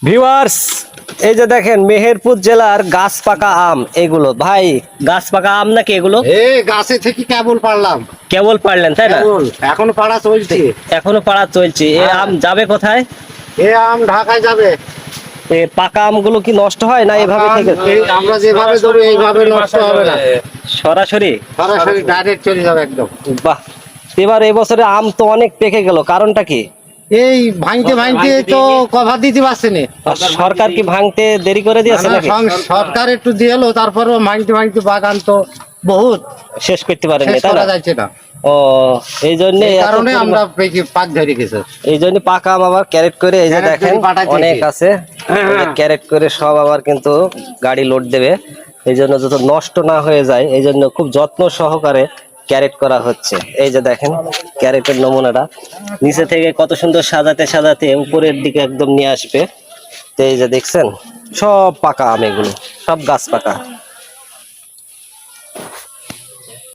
Viewers, এই যে দেখেন মেহেরপুর জেলার গাছ পাকা আম। এগুলো ভাই গাছ পাকা আম নাকি এগুলো? গাছে থেকে কেবল পারলাম। কেবল পারলেন তাই না? এখনো পাড়া চলছে। এখনো পাড়া চলছে। এই আম যাবে কোথায়? আম ঢাকায় যাবে। পাকা আমগুলো কি নষ্ট হয় না এভাবে থেকে? আমরা যেভাবে ধরি এইভাবে নষ্ট হবে না, সরাসরি সরাসরি ডাইরেক্ট চলে যাবে একদম। বাহ, এবার এবছরে আম তো অনেক পেকে গেল, কারণটা কি? এই ভাঙতে ভাঙতে তো কভার দিতে পারছে না। সরকার কি ভাঙতে দেরি করে দিয়েছে নাকি? সরকার একটু দিয়ে এলো, তারপরেও ভাঙতে ভাঙতে বাগান তো বহুত শেষ করতে পারেনি শেষ তাই করা না? যাচ্ছে না। ও, এই জন্য কারণে আমরা পাক ধরে গেছে। এই জন্য পাকা আম আবার ক্যারেট করে এই যে ক্যারেট দেখেন করে পাঠাইতে অনেক হয়েছে। আছে, ক্যারেট করে সব আবার কিন্তু গাড়ি লোড দেবে। এই জন্য যত নষ্ট না হয়ে যায় এই জন্য খুব যত্ন সহকারে ক্যারেট করা হচ্ছে। এই যে দেখেন ক্যারেটের নমুনাটা নিচে থেকে কত সুন্দর সাজাতে সাজাতে উপরের দিকে একদম নিয়ে আসবে। তো এই যে দেখছেন সব পাকা আম, এগুলো সব গাছ পাকা।